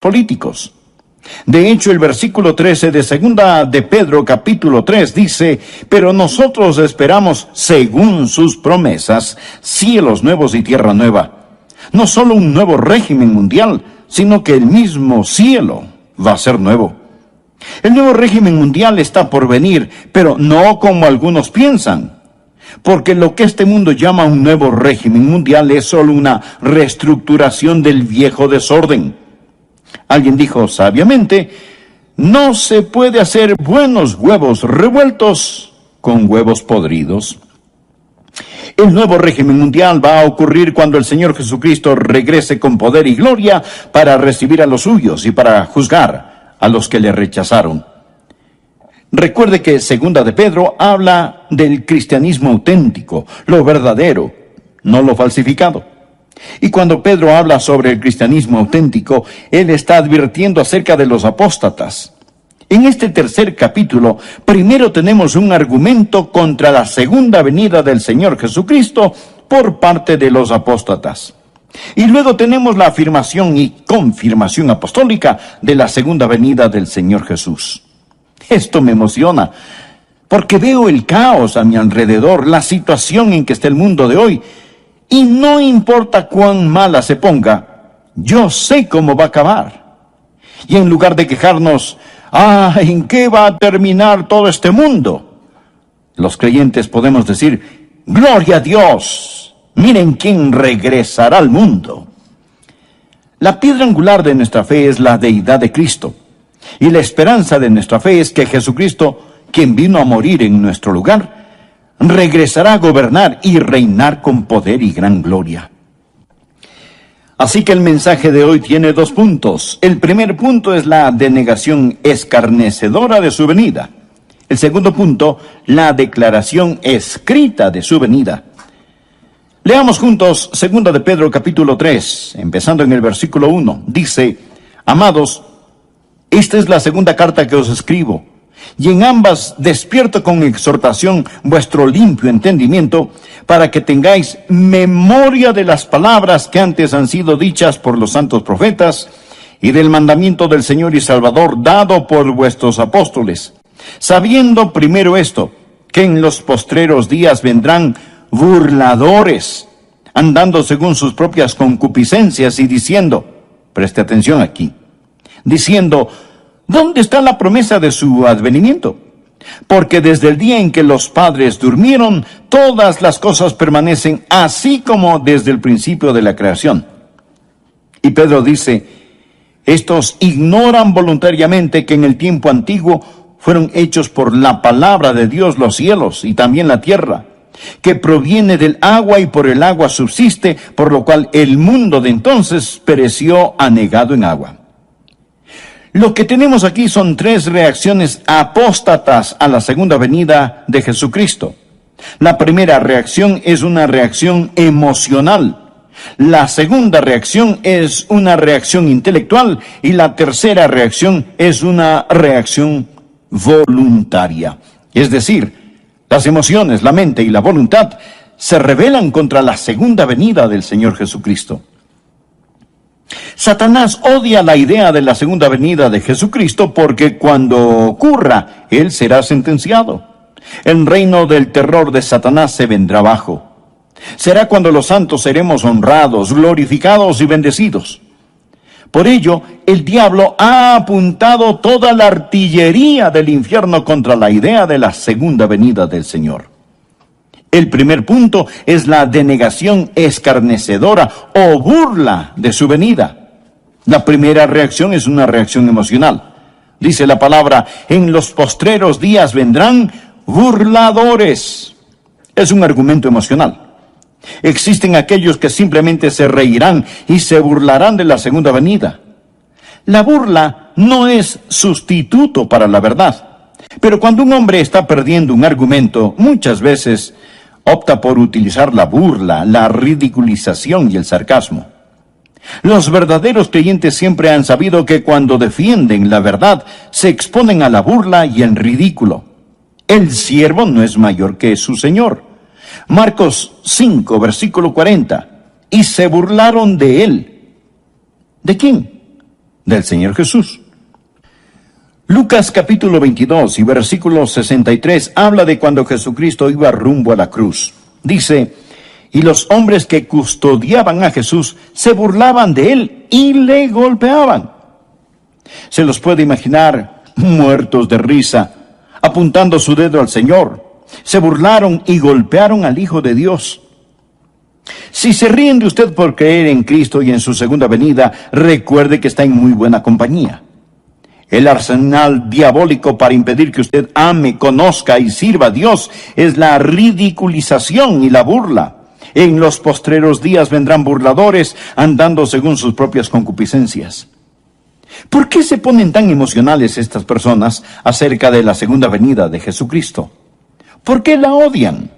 políticos. De hecho, el versículo 13 de segunda de Pedro capítulo 3 dice: pero nosotros esperamos, según sus promesas, cielos nuevos y tierra nueva. No solo un nuevo régimen mundial, sino que el mismo cielo va a ser nuevo. El nuevo régimen mundial está por venir, pero no como algunos piensan. Porque lo que este mundo llama un nuevo régimen mundial es solo una reestructuración del viejo desorden. Alguien dijo sabiamente: no se puede hacer buenos huevos revueltos con huevos podridos. El nuevo régimen mundial va a ocurrir cuando el Señor Jesucristo regrese con poder y gloria para recibir a los suyos y para juzgar a los que le rechazaron. Recuerde que segunda de Pedro habla del cristianismo auténtico, lo verdadero, no lo falsificado. Y cuando Pedro habla sobre el cristianismo auténtico, él está advirtiendo acerca de los apóstatas. En este tercer capítulo, primero tenemos un argumento contra la segunda venida del Señor Jesucristo por parte de los apóstatas. Y luego tenemos la afirmación y confirmación apostólica de la segunda venida del Señor Jesús. Esto me emociona, porque veo el caos a mi alrededor, la situación en que está el mundo de hoy, y no importa cuán mala se ponga, yo sé cómo va a acabar. Y en lugar de quejarnos, ¿en qué va a terminar todo este mundo?, los creyentes podemos decir: ¡gloria a Dios! Miren quién regresará al mundo. La piedra angular de nuestra fe es la deidad de Cristo. Y la esperanza de nuestra fe es que Jesucristo, quien vino a morir en nuestro lugar, regresará a gobernar y reinar con poder y gran gloria. Así que el mensaje de hoy tiene 2 puntos. El primer punto es la denegación escarnecedora de su venida. El segundo punto, la declaración escrita de su venida. Leamos juntos segunda de Pedro capítulo 3, empezando en el versículo 1. Dice: amados, esta es la segunda carta que os escribo, y en ambas despierto con exhortación vuestro limpio entendimiento, para que tengáis memoria de las palabras que antes han sido dichas por los santos profetas, y del mandamiento del Señor y Salvador dado por vuestros apóstoles, sabiendo primero esto, que en los postreros días vendrán burladores, andando según sus propias concupiscencias y diciendo, preste atención aquí, diciendo: ¿dónde está la promesa de su advenimiento? Porque desde el día en que los padres durmieron, todas las cosas permanecen así como desde el principio de la creación. Y Pedro dice: estos ignoran voluntariamente que en el tiempo antiguo fueron hechos por la palabra de Dios los cielos y también la tierra, que proviene del agua y por el agua subsiste, por lo cual el mundo de entonces pereció anegado en agua. Lo que tenemos aquí son 3 reacciones apóstatas a la segunda venida de Jesucristo. La primera reacción es una reacción emocional. La segunda reacción es una reacción intelectual. Y la tercera reacción es una reacción voluntaria. Es decir, las emociones, la mente y la voluntad se rebelan contra la segunda venida del Señor Jesucristo. Satanás odia la idea de la segunda venida de Jesucristo porque cuando ocurra, él será sentenciado. El reino del terror de Satanás se vendrá abajo. Será cuando los santos seremos honrados, glorificados y bendecidos. Por ello, el diablo ha apuntado toda la artillería del infierno contra la idea de la segunda venida del Señor. El primer punto es la denegación escarnecedora o burla de su venida. La primera reacción es una reacción emocional. Dice la palabra: en los postreros días vendrán burladores. Es un argumento emocional. Existen aquellos que simplemente se reirán y se burlarán de la segunda venida. La burla no es sustituto para la verdad. Pero cuando un hombre está perdiendo un argumento, muchas veces opta por utilizar la burla, la ridiculización y el sarcasmo. Los verdaderos creyentes siempre han sabido que cuando defienden la verdad, se exponen a la burla y el ridículo. El siervo no es mayor que su señor. Marcos 5, versículo 40. Y se burlaron de él. ¿De quién? del Señor Jesús. Lucas capítulo 22 y versículo 63 habla de cuando Jesucristo iba rumbo a la cruz. Dice: y los hombres que custodiaban a Jesús se burlaban de él y le golpeaban. Se los puede imaginar muertos de risa, apuntando su dedo al Señor. Se burlaron y golpearon al Hijo de Dios. Si se ríen de usted por creer en Cristo y en su segunda venida, recuerde que está en muy buena compañía. El arsenal diabólico para impedir que usted ame, conozca y sirva a Dios es la ridiculización y la burla. En los postreros días vendrán burladores andando según sus propias concupiscencias. ¿Por qué se ponen tan emocionales estas personas acerca de la segunda venida de Jesucristo? ¿Por qué la odian?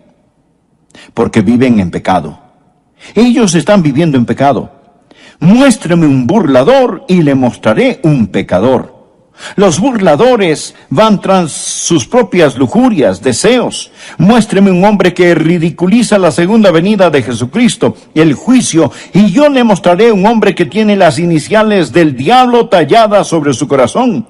Porque viven en pecado. Ellos están viviendo en pecado. Muéstreme un burlador y le mostraré un pecador. Los burladores van tras sus propias lujurias, deseos. Muéstreme un hombre que ridiculiza la segunda venida de Jesucristo, el juicio, y yo le mostraré un hombre que tiene las iniciales del diablo talladas sobre su corazón.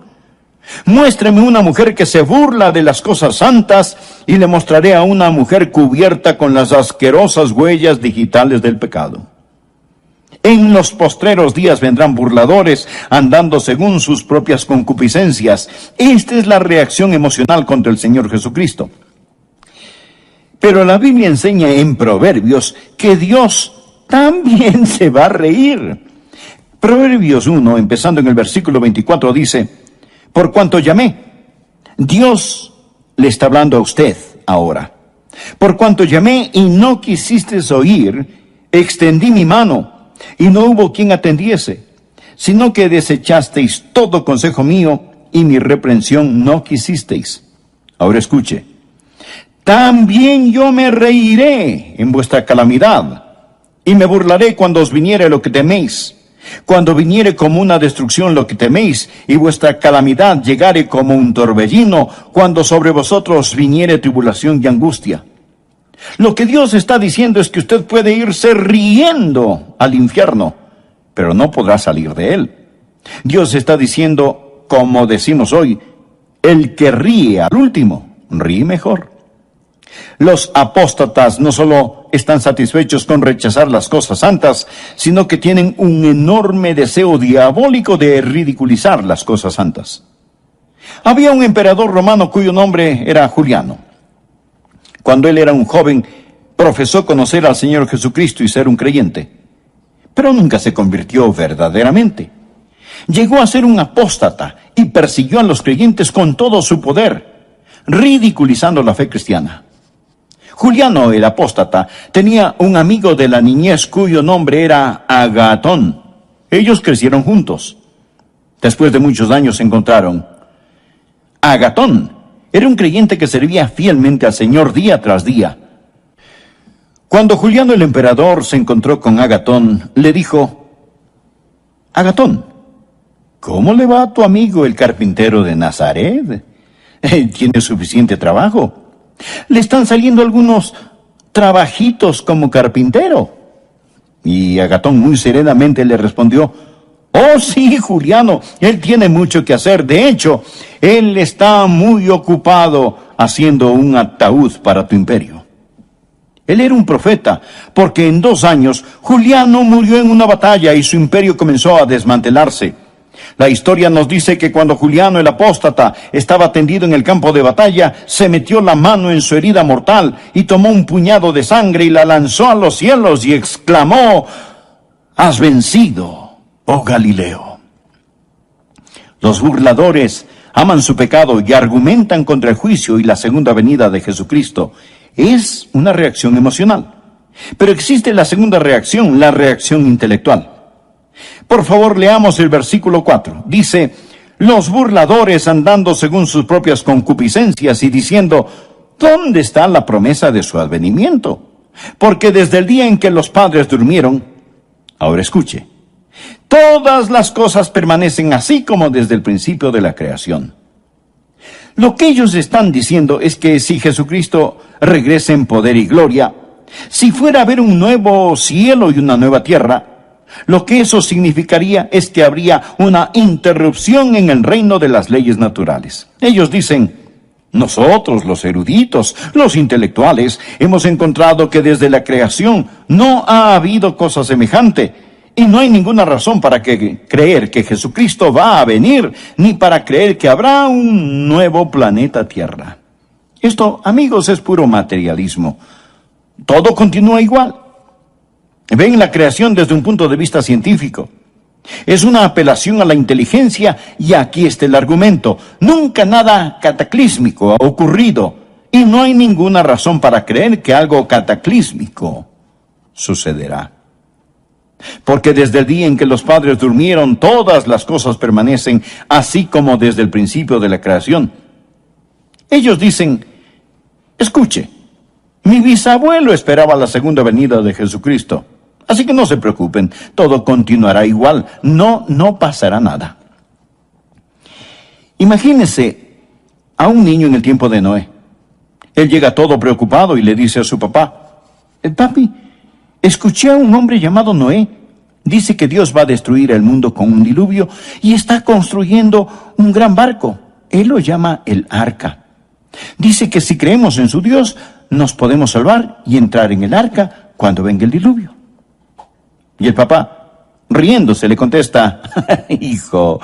Muéstreme una mujer que se burla de las cosas santas, y le mostraré a una mujer cubierta con las asquerosas huellas digitales del pecado. En los postreros días vendrán burladores andando según sus propias concupiscencias. Esta es la reacción emocional contra el Señor Jesucristo. Pero la Biblia enseña en Proverbios que Dios también se va a reír. Proverbios 1, empezando en el versículo 24, dice: por cuanto llamé, Dios le está hablando a usted ahora. Por cuanto llamé y no quisisteis oír, extendí mi mano, y no hubo quien atendiese, sino que desechasteis todo consejo mío, y mi reprensión no quisisteis. Ahora escuche: también yo me reiré en vuestra calamidad, y me burlaré cuando os viniere lo que teméis. Cuando viniere como una destrucción lo que teméis, y vuestra calamidad llegare como un torbellino, cuando sobre vosotros viniere tribulación y angustia. Lo que Dios está diciendo es que usted puede irse riendo al infierno, pero no podrá salir de él. Dios está diciendo, como decimos hoy, el que ríe al último, ríe mejor. Los apóstatas no solo están satisfechos con rechazar las cosas santas, sino que tienen un enorme deseo diabólico de ridiculizar las cosas santas. Había un emperador romano cuyo nombre era Juliano. Cuando él era un joven, profesó conocer al Señor Jesucristo y ser un creyente, pero nunca se convirtió verdaderamente. Llegó a ser un apóstata y persiguió a los creyentes con todo su poder, ridiculizando la fe cristiana. Juliano, el apóstata, tenía un amigo de la niñez cuyo nombre era Agatón. Ellos crecieron juntos. Después de muchos años se encontraron. Agatón era un creyente que servía fielmente al Señor día tras día. Cuando Juliano el emperador se encontró con Agatón, le dijo: Agatón, ¿cómo le va a tu amigo el carpintero de Nazaret? Tiene suficiente trabajo. Le están saliendo algunos trabajitos como carpintero. Y Agatón muy serenamente le respondió: oh sí, Juliano, él tiene mucho que hacer. De hecho, él está muy ocupado haciendo un ataúd para tu imperio. Él era un profeta, porque en 2 años Juliano murió en una batalla y su imperio comenzó a desmantelarse. La historia nos dice que cuando Juliano el apóstata estaba tendido en el campo de batalla, se metió la mano en su herida mortal y tomó un puñado de sangre y la lanzó a los cielos y exclamó: has vencido, oh Galileo. Los burladores aman su pecado y argumentan contra el juicio y la segunda venida de Jesucristo. Es una reacción emocional. Pero existe la segunda reacción, la reacción intelectual. Por favor, leamos el versículo 4. Dice: los burladores andando según sus propias concupiscencias y diciendo: ¿dónde está la promesa de su advenimiento? Porque desde el día en que los padres durmieron, ahora escuche, todas las cosas permanecen así como desde el principio de la creación. Lo que ellos están diciendo es que si Jesucristo regresa en poder y gloria, si fuera a haber un nuevo cielo y una nueva tierra, Lo que eso significaría es que habría una interrupción en el reino de las leyes naturales. Ellos dicen: nosotros, los eruditos, los intelectuales, hemos encontrado que desde la creación no ha habido cosa semejante, y no hay ninguna razón para creer que Jesucristo va a venir, ni para creer que habrá un nuevo planeta Tierra. Esto, amigos, es puro materialismo. Todo continúa igual. Ven la creación desde un punto de vista científico. Es una apelación a la inteligencia, y aquí está el argumento: nunca nada cataclísmico ha ocurrido, y no hay ninguna razón para creer que algo cataclísmico sucederá. Porque desde el día en que los padres durmieron, todas las cosas permanecen así como desde el principio de la creación. Ellos dicen: escuche, mi bisabuelo esperaba la segunda venida de Jesucristo. Así que no se preocupen, todo continuará igual, no pasará nada. Imagínense a un niño en el tiempo de Noé. Él llega todo preocupado y le dice a su papá: papi, escuché a un hombre llamado Noé. Dice que Dios va a destruir el mundo con un diluvio y está construyendo un gran barco. Él lo llama el arca. Dice que si creemos en su Dios, nos podemos salvar y entrar en el arca cuando venga el diluvio. Y el papá, riéndose, le contesta: hijo,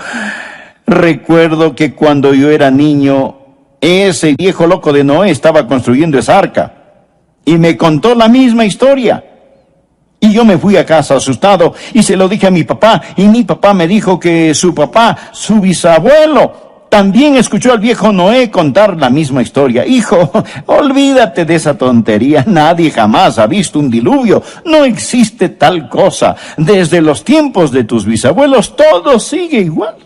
recuerdo que cuando yo era niño, ese viejo loco de Noé estaba construyendo esa arca y me contó la misma historia. Y yo me fui a casa asustado y se lo dije a mi papá, y mi papá me dijo que su papá, su bisabuelo, también escuchó al viejo Noé contar la misma historia. Hijo, olvídate de esa tontería. Nadie jamás ha visto un diluvio. No existe tal cosa. Desde los tiempos de tus bisabuelos todo sigue igual.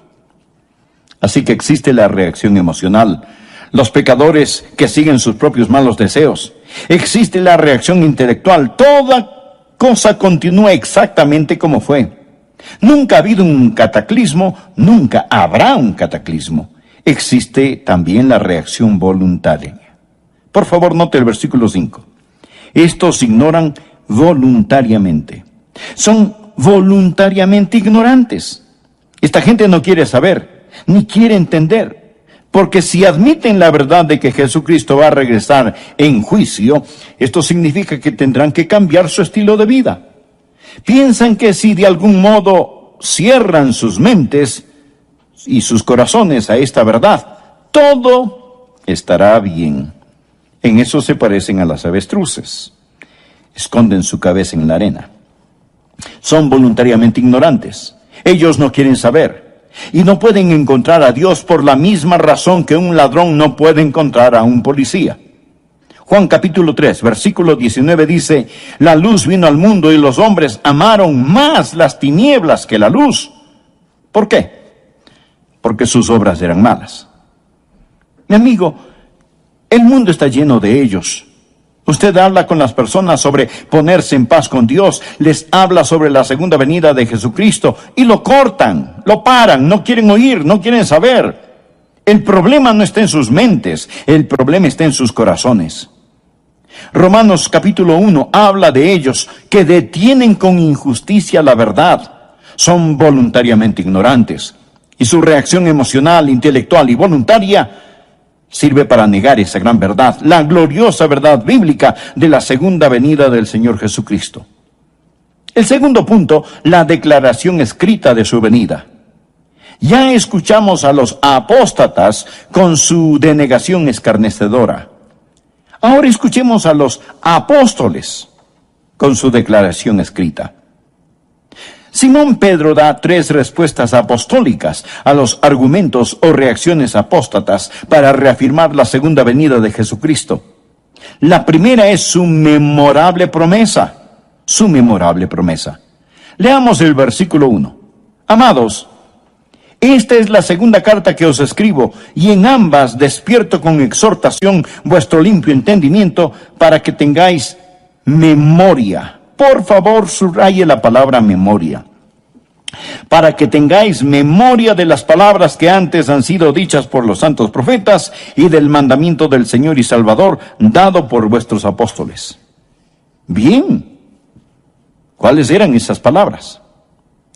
Así que existe la reacción emocional, los pecadores que siguen sus propios malos deseos. Existe la reacción intelectual. Toda cosa continúa exactamente como fue. Nunca ha habido un cataclismo, nunca habrá un cataclismo. Existe también la reacción voluntaria. Por favor, note el versículo 5. Estos ignoran voluntariamente. Son voluntariamente ignorantes. Esta gente no quiere saber, ni quiere entender. Porque si admiten la verdad de que Jesucristo va a regresar en juicio, esto significa que tendrán que cambiar su estilo de vida. Piensan que si de algún modo cierran sus mentes y sus corazones a esta verdad, todo estará bien. En eso se parecen a las avestruces. Esconden su cabeza en la arena. Son voluntariamente ignorantes. Ellos no quieren saber. Y no pueden encontrar a Dios por la misma razón que un ladrón no puede encontrar a un policía. Juan capítulo 3, versículo 19 dice: la luz vino al mundo y los hombres amaron más las tinieblas que la luz. ¿Por qué? Porque sus obras eran malas. Mi amigo, el mundo está lleno de ellos. Usted habla con las personas sobre ponerse en paz con Dios, les habla sobre la segunda venida de Jesucristo y lo cortan, lo paran, no quieren oír, no quieren saber. El problema no está en sus mentes, el problema está en sus corazones. Romanos capítulo 1 habla de ellos que detienen con injusticia la verdad. Son voluntariamente ignorantes. Y su reacción emocional, intelectual y voluntaria sirve para negar esa gran verdad, la gloriosa verdad bíblica de la segunda venida del Señor Jesucristo. El segundo punto, la declaración escrita de su venida. Ya escuchamos a los apóstatas con su denegación escarnecedora. Ahora escuchemos a los apóstoles con su declaración escrita. Simón Pedro da 3 respuestas apostólicas a los argumentos o reacciones apóstatas para reafirmar la segunda venida de Jesucristo. La primera es su memorable promesa. Su memorable promesa. Leamos el versículo 1. Amados, esta es la segunda carta que os escribo, y en ambas despierto con exhortación vuestro limpio entendimiento para que tengáis memoria. Por favor, subraye la palabra memoria. Para que tengáis memoria de las palabras que antes han sido dichas por los santos profetas y del mandamiento del Señor y Salvador dado por vuestros apóstoles. Bien. ¿Cuáles eran esas palabras?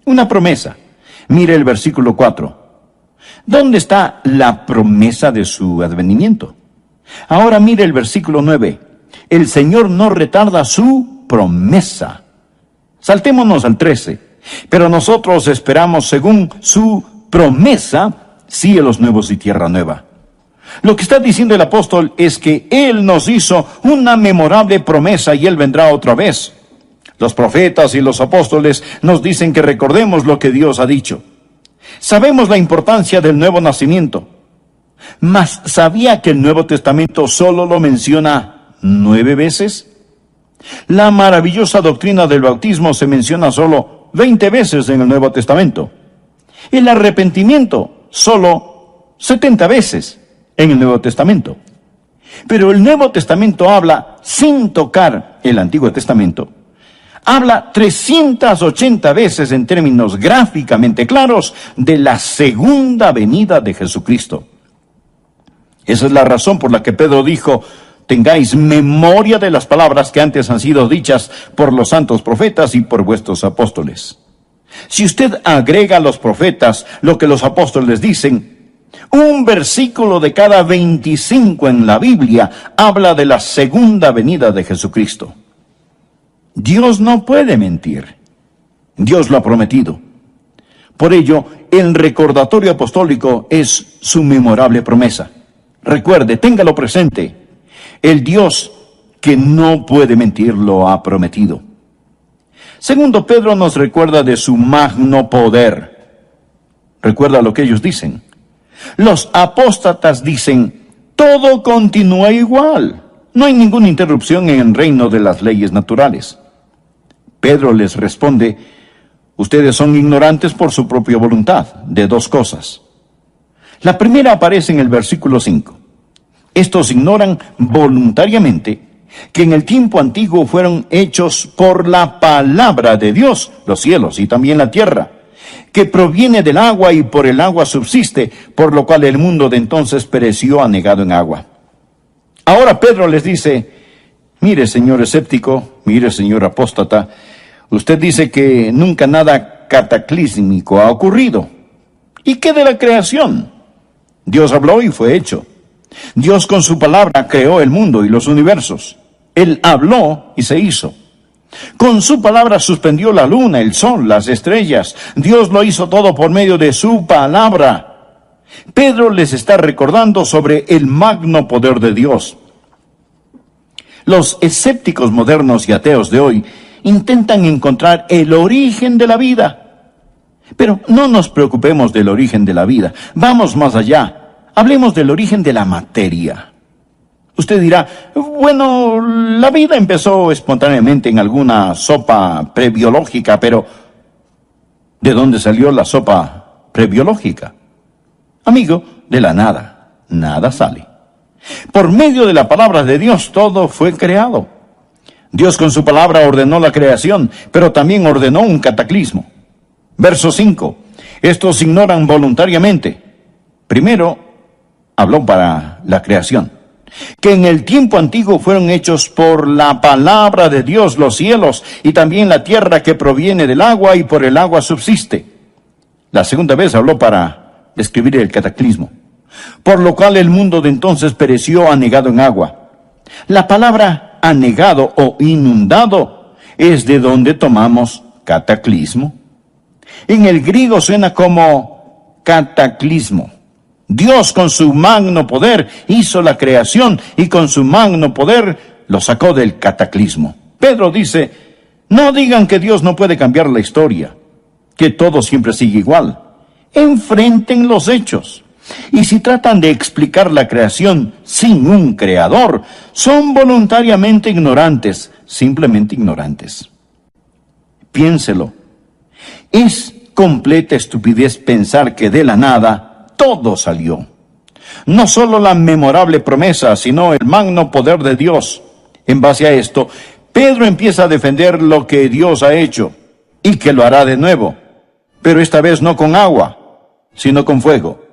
Una promesa. Mire el versículo 4. ¿Dónde está la promesa de su advenimiento? Ahora mire el versículo 9. El Señor no retarda su promesa. Saltémonos al 13. Pero nosotros esperamos según su promesa cielos nuevos y tierra nueva. Lo que está diciendo el apóstol es que Él nos hizo una memorable promesa y Él vendrá otra vez. Los profetas y los apóstoles nos dicen que recordemos lo que Dios ha dicho. Sabemos la importancia del nuevo nacimiento, mas ¿sabía que el Nuevo Testamento solo lo menciona 9 veces? La maravillosa doctrina del bautismo se menciona solo 20 veces en el Nuevo Testamento. El arrepentimiento solo 70 veces en el Nuevo Testamento. Pero el Nuevo Testamento habla, sin tocar el Antiguo Testamento, habla 380 veces en términos gráficamente claros de la segunda venida de Jesucristo. Esa es la razón por la que Pedro dijo: tengáis memoria de las palabras que antes han sido dichas por los santos profetas y por vuestros apóstoles. Si usted agrega a los profetas lo que los apóstoles dicen, un versículo de cada 25 en la Biblia habla de la segunda venida de Jesucristo. Dios no puede mentir. Dios lo ha prometido. Por ello, el recordatorio apostólico es su memorable promesa. Recuerde, téngalo presente. El Dios que no puede mentir lo ha prometido. Segundo, Pedro nos recuerda de su magno poder. Recuerda lo que ellos dicen. Los apóstatas dicen: todo continúa igual. No hay ninguna interrupción en el reino de las leyes naturales. Pedro les responde: ustedes son ignorantes por su propia voluntad de dos cosas. La primera aparece en el versículo 5. Estos ignoran voluntariamente que en el tiempo antiguo fueron hechos por la palabra de Dios los cielos y también la tierra, que proviene del agua y por el agua subsiste, por lo cual el mundo de entonces pereció anegado en agua. Ahora Pedro les dice: mire, señor escéptico, mire, señor apóstata, usted dice que nunca nada cataclísmico ha ocurrido. ¿Y qué de la creación? Dios habló y fue hecho. Dios con su palabra creó el mundo y los universos. Él habló y se hizo. Con su palabra suspendió la luna, el sol, las estrellas. Dios lo hizo todo por medio de su palabra. Pedro les está recordando sobre el magno poder de Dios. Los escépticos modernos y ateos de hoy intentan encontrar el origen de la vida. Pero no nos preocupemos del origen de la vida. Vamos más allá. Hablemos del origen de la materia. Usted dirá: bueno, la vida empezó espontáneamente en alguna sopa prebiológica, pero ¿de dónde salió la sopa prebiológica? Amigo, de la nada. Nada sale. Por medio de la palabra de Dios todo fue creado. Dios con su palabra ordenó la creación, pero también ordenó un cataclismo. Verso 5. Estos ignoran voluntariamente. Primero, habló para la creación, que en el tiempo antiguo fueron hechos por la palabra de Dios los cielos y también la tierra que proviene del agua y por el agua subsiste. La segunda vez habló para describir el cataclismo, por lo cual el mundo de entonces pereció anegado en agua. La palabra anegado o inundado es de donde tomamos cataclismo. En el griego suena como cataclismo. Dios con su magno poder hizo la creación y con su magno poder lo sacó del cataclismo. Pedro dice: no digan que Dios no puede cambiar la historia, que todo siempre sigue igual. Enfrenten los hechos. Y si tratan de explicar la creación sin un creador, son voluntariamente ignorantes, simplemente ignorantes. Piénselo. Es completa estupidez pensar que de la nada todo salió. No solo la memorable promesa, sino el magno poder de Dios. En base a esto, Pedro empieza a defender lo que Dios ha hecho y que lo hará de nuevo, pero esta vez no con agua, sino con fuego.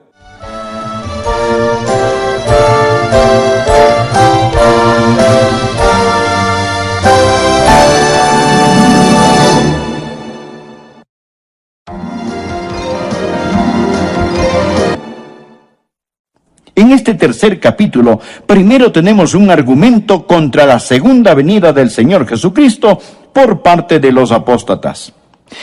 En este tercer capítulo, primero tenemos un argumento contra la segunda venida del Señor Jesucristo por parte de los apóstatas.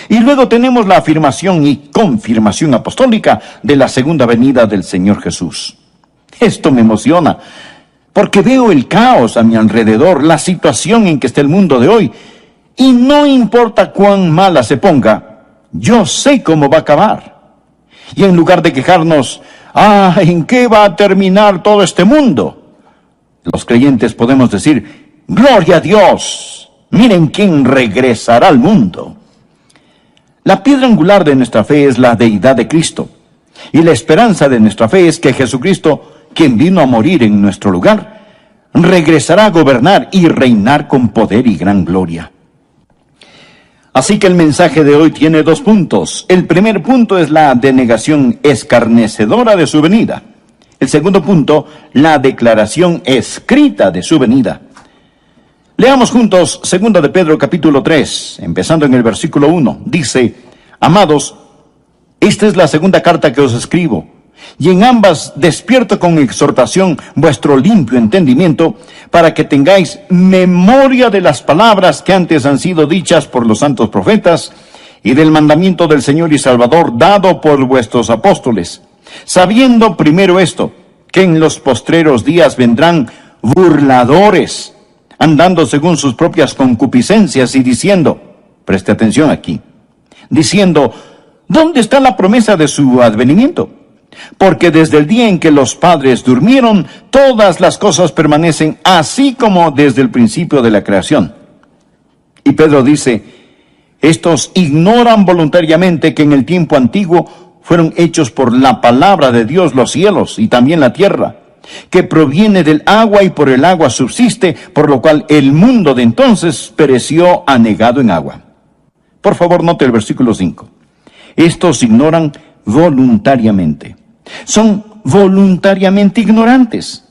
Y luego tenemos la afirmación y confirmación apostólica de la segunda venida del Señor Jesús. Esto me emociona, porque veo el caos a mi alrededor, la situación en que está el mundo de hoy, y no importa cuán mala se ponga, yo sé cómo va a acabar. Y en lugar de quejarnos, ¿en qué va a terminar todo este mundo?, los creyentes podemos decir, ¡gloria a Dios! Miren quién regresará al mundo. La piedra angular de nuestra fe es la deidad de Cristo. Y la esperanza de nuestra fe es que Jesucristo, quien vino a morir en nuestro lugar, regresará a gobernar y reinar con poder y gran gloria. Así que el mensaje de hoy tiene 2 puntos. El primer punto es la denegación escarnecedora de su venida. El segundo punto, la declaración escrita de su venida. Leamos juntos 2 de Pedro capítulo 3, empezando en el versículo 1. Dice, amados, esta es la segunda carta que os escribo, y en ambas despierto con exhortación vuestro limpio entendimiento, para que tengáis memoria de las palabras que antes han sido dichas por los santos profetas, y del mandamiento del Señor y Salvador dado por vuestros apóstoles, sabiendo primero esto, que en los postreros días vendrán burladores, andando según sus propias concupiscencias y diciendo, preste atención aquí, diciendo, ¿dónde está la promesa de su advenimiento? Porque desde el día en que los padres durmieron, todas las cosas permanecen así como desde el principio de la creación. Y Pedro dice, estos ignoran voluntariamente que en el tiempo antiguo fueron hechos por la palabra de Dios los cielos y también la tierra, que proviene del agua y por el agua subsiste, por lo cual el mundo de entonces pereció anegado en agua. Por favor, note el versículo 5. Estos ignoran voluntariamente. Son voluntariamente ignorantes.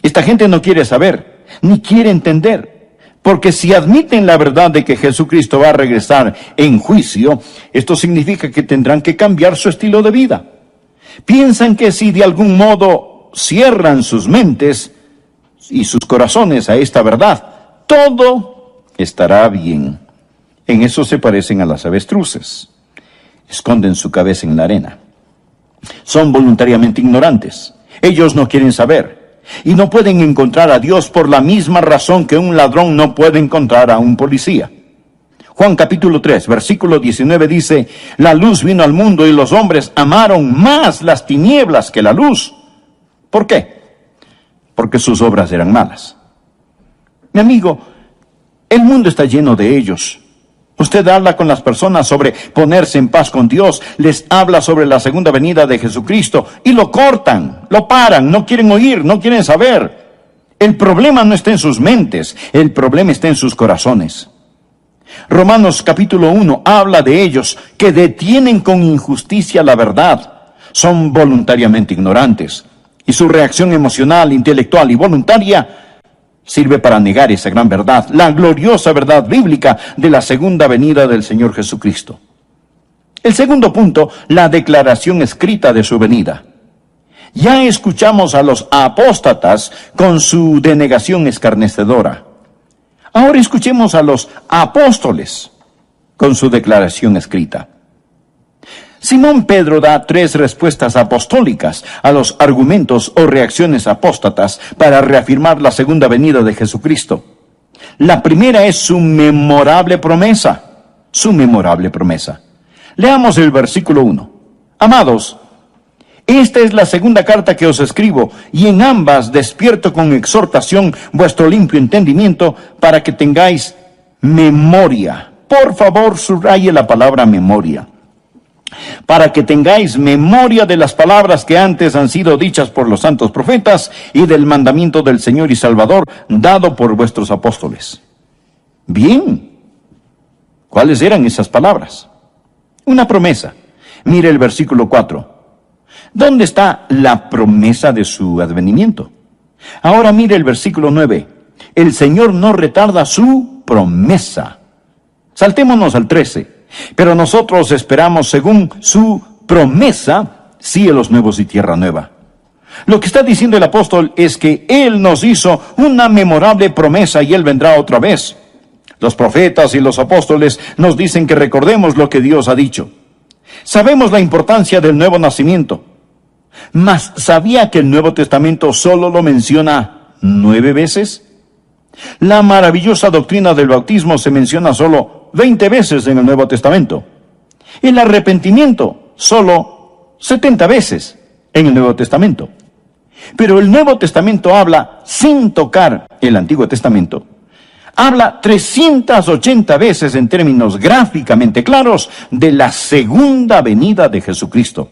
Esta gente no quiere saber, ni quiere entender, porque si admiten la verdad de que Jesucristo va a regresar en juicio, esto significa que tendrán que cambiar su estilo de vida. Piensan que si de algún modo cierran sus mentes y sus corazones a esta verdad, todo estará bien. En eso se parecen a las avestruces. Esconden su cabeza en la arena. Son voluntariamente ignorantes. Ellos no quieren saber. Y no pueden encontrar a Dios por la misma razón que un ladrón no puede encontrar a un policía. Juan capítulo 3, versículo 19 dice, la luz vino al mundo y los hombres amaron más las tinieblas que la luz. ¿Por qué? Porque sus obras eran malas. Mi amigo, el mundo está lleno de ellos. Usted habla con las personas sobre ponerse en paz con Dios, les habla sobre la segunda venida de Jesucristo y lo cortan, lo paran, no quieren oír, no quieren saber. El problema no está en sus mentes, el problema está en sus corazones. Romanos capítulo 1 habla de ellos que detienen con injusticia la verdad, son voluntariamente ignorantes. Y su reacción emocional, intelectual y voluntaria sirve para negar esa gran verdad, la gloriosa verdad bíblica de la segunda venida del Señor Jesucristo. El segundo punto, la declaración escrita de su venida. Ya escuchamos a los apóstatas con su denegación escarnecedora. Ahora escuchemos a los apóstoles con su declaración escrita. Simón Pedro da 3 respuestas apostólicas a los argumentos o reacciones apóstatas para reafirmar la segunda venida de Jesucristo. La primera es su memorable promesa. Su memorable promesa. Leamos el versículo 1. Amados, esta es la segunda carta que os escribo, y en ambas despierto con exhortación vuestro limpio entendimiento para que tengáis memoria. Por favor, subraye la palabra memoria. Para que tengáis memoria de las palabras que antes han sido dichas por los santos profetas y del mandamiento del Señor y Salvador dado por vuestros apóstoles. Bien, ¿cuáles eran esas palabras? Una promesa. Mire el versículo 4. ¿Dónde está la promesa de su advenimiento? Ahora mire el versículo 9. El Señor no retarda su promesa. Saltémonos al 13. Pero nosotros esperamos según su promesa cielos nuevos y tierra nueva. Lo que está diciendo el apóstol es que Él nos hizo una memorable promesa y Él vendrá otra vez. Los profetas y los apóstoles nos dicen que recordemos lo que Dios ha dicho. Sabemos la importancia del nuevo nacimiento. Mas, ¿sabía que el Nuevo Testamento solo lo menciona 9 veces? La maravillosa doctrina del bautismo se menciona solo 20 veces en el Nuevo Testamento. El arrepentimiento solo 70 veces en el Nuevo Testamento. Pero el Nuevo Testamento habla, sin tocar el Antiguo Testamento, habla 380 veces en términos gráficamente claros de la segunda venida de Jesucristo.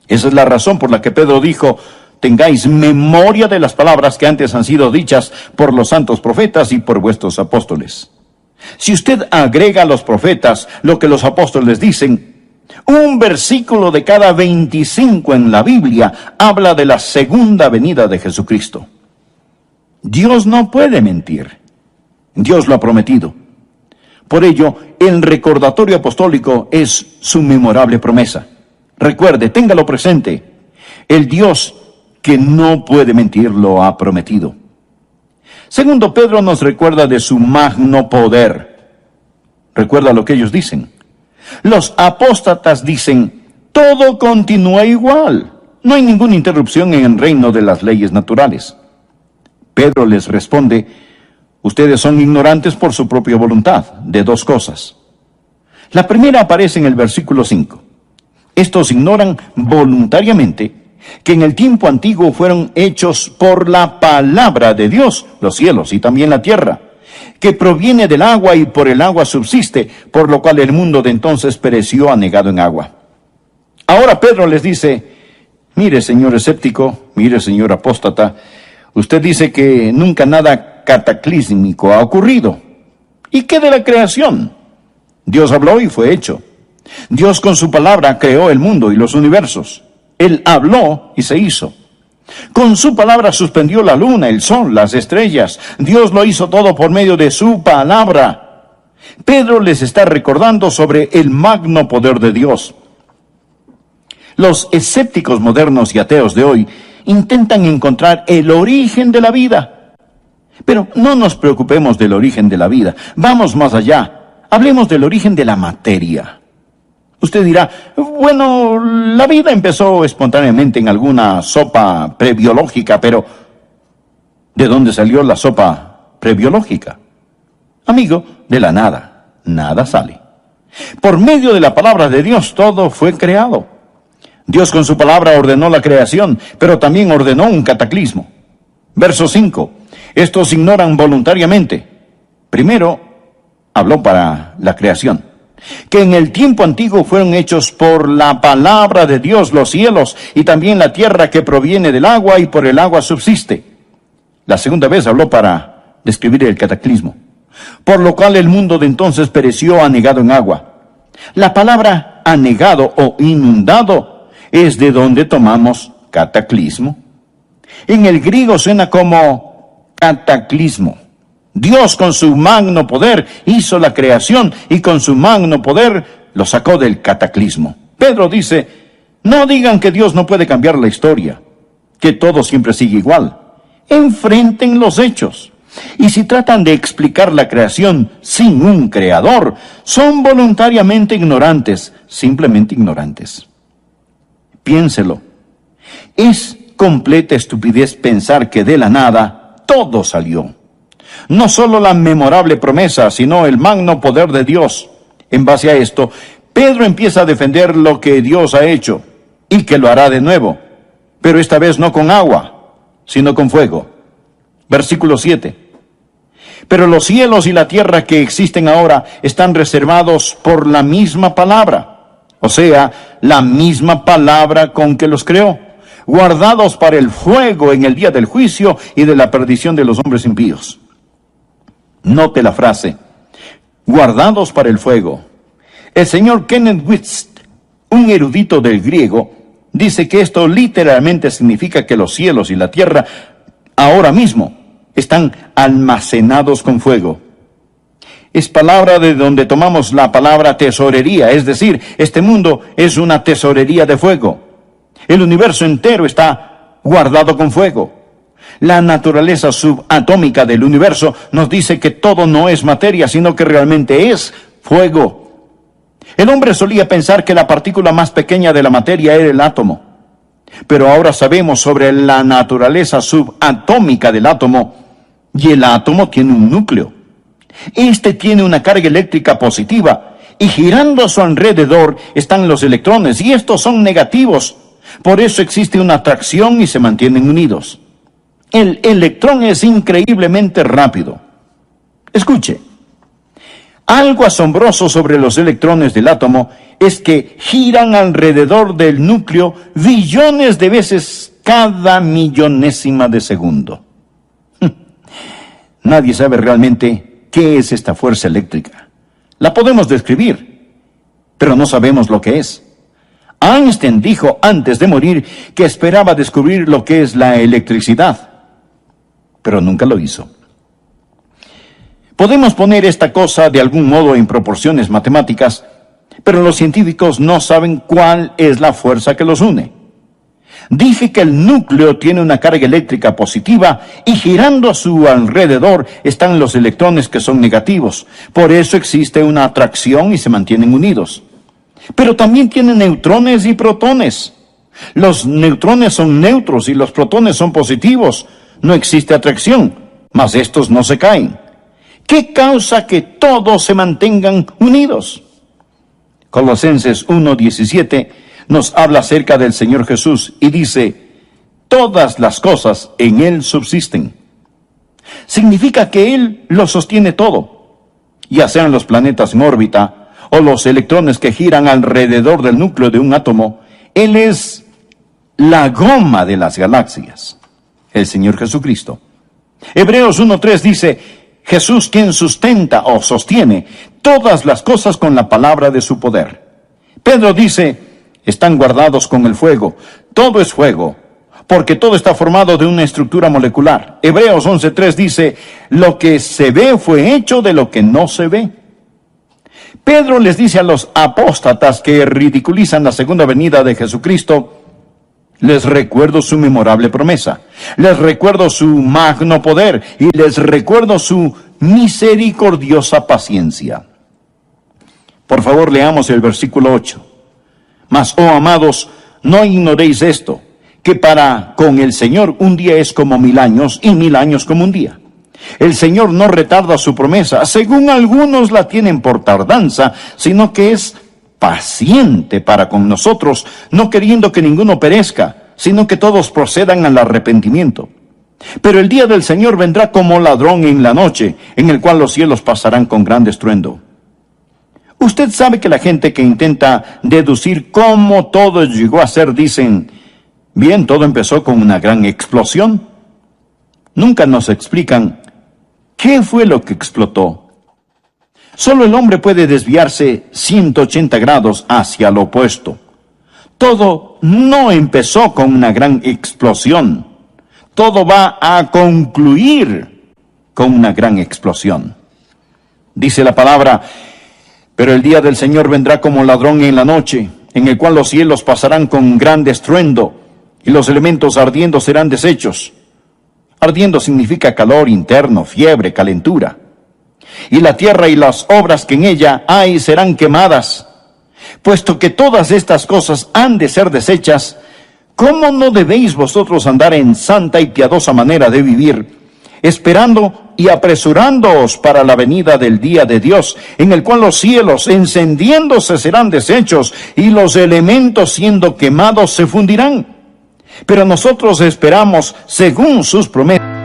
Esa es la razón por la que Pedro dijo: tengáis memoria de las palabras que antes han sido dichas por los santos profetas y por vuestros apóstoles. Si usted agrega a los profetas lo que los apóstoles dicen, un versículo de cada 25 en la Biblia habla de la segunda venida de Jesucristo. Dios no puede mentir. Dios lo ha prometido. Por ello, el recordatorio apostólico es su memorable promesa. Recuerde, téngalo presente. El Dios que no puede mentir lo ha prometido. Segundo, Pedro nos recuerda de su magno poder. Recuerda lo que ellos dicen. Los apóstatas dicen: todo continúa igual. No hay ninguna interrupción en el reino de las leyes naturales. Pedro les responde: ustedes son ignorantes por su propia voluntad de 2 cosas. La primera aparece en el versículo 5. Estos ignoran voluntariamente que en el tiempo antiguo fueron hechos por la palabra de Dios los cielos y también la tierra, que proviene del agua y por el agua subsiste, por lo cual el mundo de entonces pereció anegado en agua. Ahora Pedro les dice: mire, señor escéptico, mire, señor apóstata, usted dice que nunca nada cataclísmico ha ocurrido. ¿Y qué de la creación? Dios habló y fue hecho. Dios con su palabra creó el mundo y los universos. Él habló y se hizo. Con su palabra suspendió la luna, el sol, las estrellas. Dios lo hizo todo por medio de su palabra. Pedro les está recordando sobre el magno poder de Dios. Los escépticos modernos y ateos de hoy intentan encontrar el origen de la vida. Pero no nos preocupemos del origen de la vida. Vamos más allá. Hablemos del origen de la materia. Usted dirá: bueno, la vida empezó espontáneamente en alguna sopa prebiológica, pero ¿de dónde salió la sopa prebiológica? Amigo, de la nada. Nada sale. Por medio de la palabra de Dios todo fue creado. Dios con su palabra ordenó la creación, pero también ordenó un cataclismo. Verso 5. Estos ignoran voluntariamente. Primero, habló para la creación. Que en el tiempo antiguo fueron hechos por la palabra de Dios los cielos y también la tierra que proviene del agua y por el agua subsiste. La segunda vez habló para describir el cataclismo. Por lo cual el mundo de entonces pereció anegado en agua. La palabra anegado o inundado es de donde tomamos cataclismo. En el griego suena como cataclismo. Dios con su magno poder hizo la creación y con su magno poder lo sacó del cataclismo. Pedro dice: no digan que Dios no puede cambiar la historia, que todo siempre sigue igual. Enfrenten los hechos. Y si tratan de explicar la creación sin un creador, son voluntariamente ignorantes, simplemente ignorantes. Piénselo. Es completa estupidez pensar que de la nada todo salió. No solo la memorable promesa, sino el magno poder de Dios. En base a esto, Pedro empieza a defender lo que Dios ha hecho y que lo hará de nuevo, pero esta vez no con agua, sino con fuego. Versículo 7. Pero los cielos y la tierra que existen ahora están reservados por la misma palabra, o sea, la misma palabra con que los creó, guardados para el fuego en el día del juicio y de la perdición de los hombres impíos. Note la frase: guardados para el fuego. El señor Kenneth Whist, un erudito del griego, dice que esto literalmente significa que los cielos y la tierra ahora mismo están almacenados con fuego. Es palabra de donde tomamos la palabra tesorería, es decir, este mundo es una tesorería de fuego. El universo entero está guardado con fuego. La naturaleza subatómica del universo nos dice que todo no es materia, sino que realmente es fuego. El hombre solía pensar que la partícula más pequeña de la materia era el átomo. Pero ahora sabemos sobre la naturaleza subatómica del átomo, y el átomo tiene un núcleo. Este tiene una carga eléctrica positiva, y girando a su alrededor están los electrones, y estos son negativos. Por eso existe una atracción y se mantienen unidos. El electrón es increíblemente rápido. Escuche, algo asombroso sobre los electrones del átomo es que giran alrededor del núcleo billones de veces cada millonésima de segundo. Nadie sabe realmente qué es esta fuerza eléctrica. La podemos describir, pero no sabemos lo que es. Einstein dijo antes de morir que esperaba descubrir lo que es la electricidad, pero nunca lo hizo. Podemos poner esta cosa de algún modo en proporciones matemáticas, pero los científicos no saben cuál es la fuerza que los une. Dije que el núcleo tiene una carga eléctrica positiva y girando a su alrededor están los electrones que son negativos. Por eso existe una atracción y se mantienen unidos. Pero también tienen neutrones y protones. Los neutrones son neutros y los protones son positivos. No existe atracción, mas estos no se caen. ¿Qué causa que todos se mantengan unidos? Colosenses 1:17 nos habla acerca del Señor Jesús y dice, todas las cosas en Él subsisten. Significa que Él lo sostiene todo, ya sean los planetas en órbita o los electrones que giran alrededor del núcleo de un átomo. Él es la goma de las galaxias, el Señor Jesucristo. Hebreos 1:3 dice, Jesús quien sustenta o sostiene todas las cosas con la palabra de su poder. Pedro dice, están guardados con el fuego. Todo es fuego, porque todo está formado de una estructura molecular. Hebreos 11:3 dice, lo que se ve fue hecho de lo que no se ve. Pedro les dice a los apóstatas que ridiculizan la segunda venida de Jesucristo, les recuerdo su memorable promesa, les recuerdo su magno poder y les recuerdo su misericordiosa paciencia. Por favor, leamos el versículo 8. Mas, oh amados, no ignoréis esto, que para con el Señor un día es como 1000 años y 1000 años como un día. El Señor no retarda su promesa, según algunos la tienen por tardanza, sino que es paciente para con nosotros, no queriendo que ninguno perezca, sino que todos procedan al arrepentimiento. Pero el día del Señor vendrá como ladrón en la noche, en el cual los cielos pasarán con gran estruendo. Usted sabe que la gente que intenta deducir cómo todo llegó a ser, dicen, bien, todo empezó con una gran explosión. Nunca nos explican qué fue lo que explotó. Solo el hombre puede desviarse 180 grados hacia lo opuesto. Todo no empezó con una gran explosión. Todo va a concluir con una gran explosión. Dice la palabra, pero el día del Señor vendrá como ladrón en la noche, en el cual los cielos pasarán con gran estruendo, y los elementos ardiendo serán deshechos. Ardiendo significa calor interno, fiebre, calentura. Y la tierra y las obras que en ella hay serán quemadas. Puesto que todas estas cosas han de ser deshechas, ¿cómo no debéis vosotros andar en santa y piadosa manera de vivir, esperando y apresurándoos para la venida del día de Dios, en el cual los cielos encendiéndose serán deshechos y los elementos siendo quemados se fundirán? Pero nosotros esperamos según sus promesas.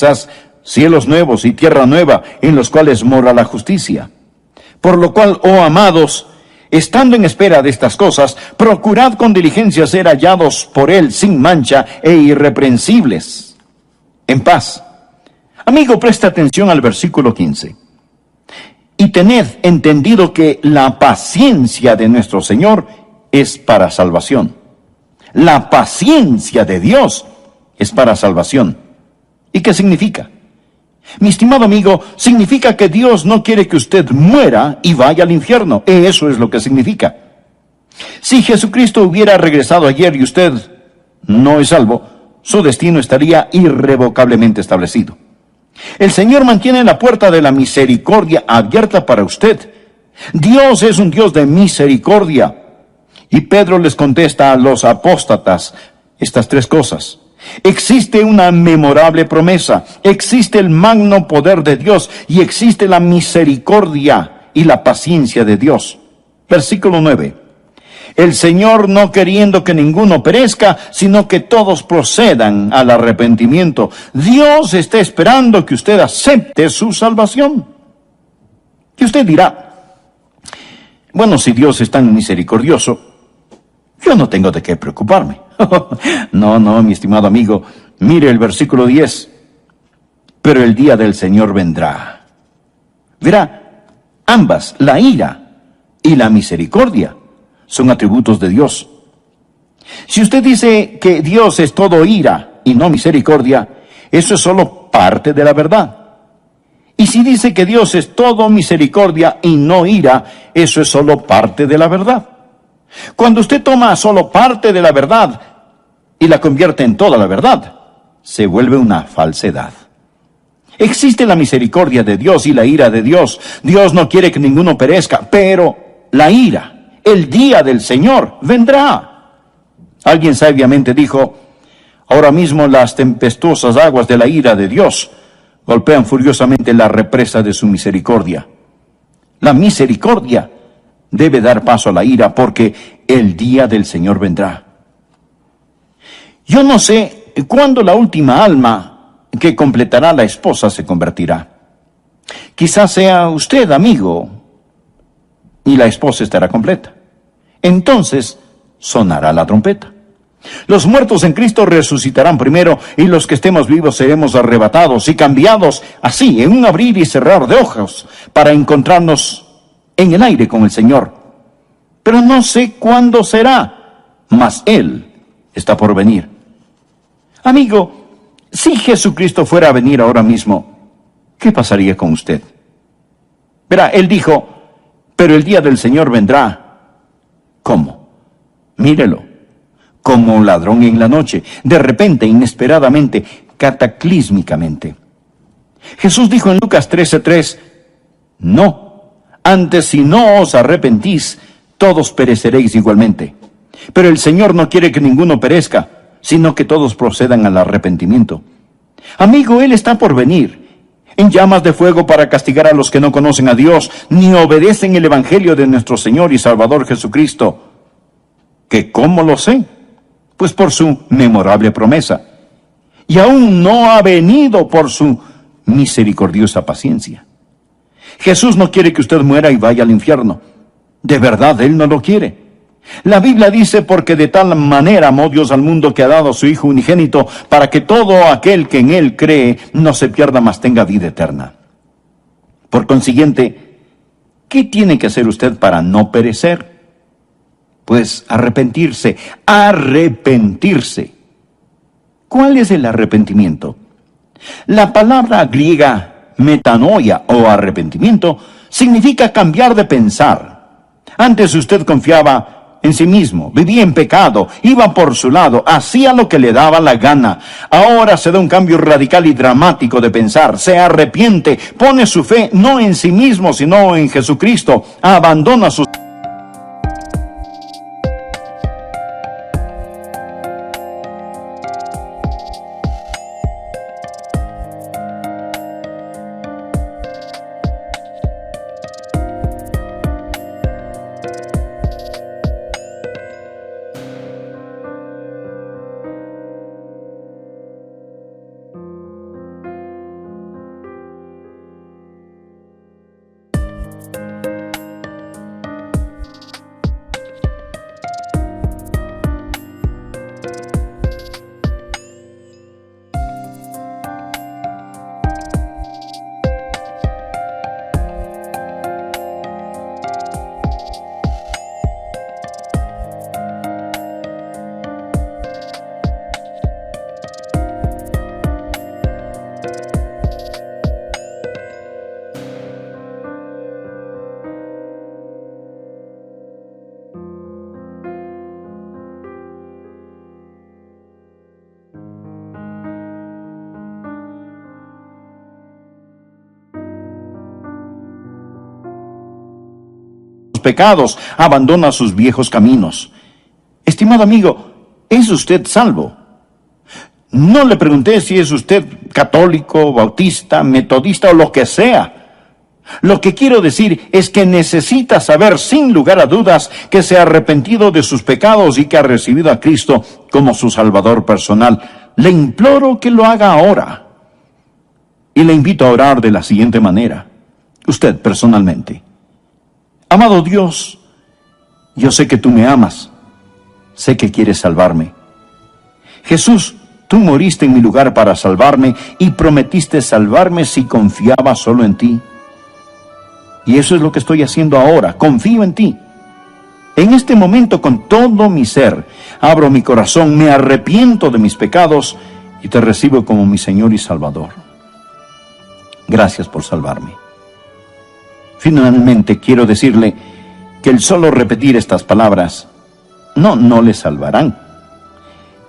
promesas, cielos nuevos y tierra nueva, en los cuales mora la justicia. Por lo cual, oh amados, estando en espera de estas cosas, procurad con diligencia ser hallados por Él sin mancha e irreprensibles, en paz. Amigo, presta atención al versículo 15. Y tened entendido que la paciencia de nuestro Señor es para salvación. La paciencia de Dios es para salvación. ¿Y qué significa? Mi estimado amigo, significa que Dios no quiere que usted muera y vaya al infierno. Eso es lo que significa. Si Jesucristo hubiera regresado ayer y usted no es salvo, su destino estaría irrevocablemente establecido. El Señor mantiene la puerta de la misericordia abierta para usted. Dios es un Dios de misericordia. Y Pedro les contesta a los apóstatas estas tres cosas. Existe una memorable promesa, existe el magno poder de Dios y existe la misericordia y la paciencia de Dios. Versículo 9. El Señor no queriendo que ninguno perezca, sino que todos procedan al arrepentimiento. Dios está esperando que usted acepte su salvación. Y usted dirá, bueno, si Dios es tan misericordioso, yo no tengo de qué preocuparme. No, mi estimado amigo, mire el versículo 10. Pero el día del Señor vendrá. Verá, ambas, la ira y la misericordia, son atributos de Dios. Si usted dice que Dios es todo ira y no misericordia, eso es solo parte de la verdad. Y si dice que Dios es todo misericordia y no ira, eso es solo parte de la verdad. Cuando usted toma solo parte de la verdad y la convierte en toda la verdad, se vuelve una falsedad. Existe la misericordia de Dios y la ira de Dios. Dios no quiere que ninguno perezca, pero la ira, el día del Señor, vendrá. Alguien sabiamente dijo, ahora mismo las tempestuosas aguas de la ira de Dios golpean furiosamente la represa de su misericordia. La misericordia debe dar paso a la ira porque el día del Señor vendrá. Yo no sé cuándo la última alma que completará la esposa se convertirá. Quizás sea usted, amigo, y la esposa estará completa. Entonces sonará la trompeta. Los muertos en Cristo resucitarán primero y los que estemos vivos seremos arrebatados y cambiados así en un abrir y cerrar de ojos para encontrarnos en el aire con el Señor. Pero no sé cuándo será, mas Él está por venir. Amigo, si Jesucristo fuera a venir ahora mismo, ¿qué pasaría con usted? Verá, Él dijo, pero el día del Señor vendrá. ¿Cómo? Mírelo, como un ladrón en la noche, de repente, inesperadamente, cataclísmicamente. Jesús dijo en Lucas 13:3, no, antes si no os arrepentís, todos pereceréis igualmente. Pero el Señor no quiere que ninguno perezca, sino que todos procedan al arrepentimiento. Amigo, Él está por venir, en llamas de fuego para castigar a los que no conocen a Dios, ni obedecen el Evangelio de nuestro Señor y Salvador Jesucristo. ¿Que cómo lo sé? Pues por su memorable promesa. Y aún no ha venido por su misericordiosa paciencia. Jesús no quiere que usted muera y vaya al infierno. De verdad, Él no lo quiere. La Biblia dice, porque de tal manera amó Dios al mundo que ha dado a su Hijo unigénito, para que todo aquel que en Él cree no se pierda, mas tenga vida eterna. Por consiguiente, ¿qué tiene que hacer usted para no perecer? Pues arrepentirse. ¿Cuál es el arrepentimiento? La palabra griega metanoia o arrepentimiento significa cambiar de pensar. Antes usted confiaba en sí mismo, vivía en pecado, iba por su lado, hacía lo que le daba la gana. Ahora se da un cambio radical y dramático de pensar, se arrepiente, pone su fe no en sí mismo, sino en Jesucristo, abandona sus pecados, abandona sus viejos caminos. Estimado amigo, ¿es usted salvo? No le pregunté si es usted católico, bautista, metodista o lo que sea. Lo que quiero decir es que necesita saber sin lugar a dudas que se ha arrepentido de sus pecados y que ha recibido a Cristo como su Salvador personal. Le imploro que lo haga ahora. Y le invito a orar de la siguiente manera. Usted personalmente. Amado Dios, yo sé que tú me amas. Sé que quieres salvarme. Jesús, tú moriste en mi lugar para salvarme y prometiste salvarme si confiaba solo en ti. Y eso es lo que estoy haciendo ahora. Confío en ti. En este momento, con todo mi ser, abro mi corazón, me arrepiento de mis pecados y te recibo como mi Señor y Salvador. Gracias por salvarme. Finalmente, quiero decirle que el solo repetir estas palabras no le salvarán.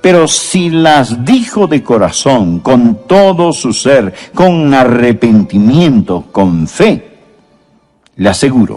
Pero si las dijo de corazón, con todo su ser, con arrepentimiento, con fe, le aseguro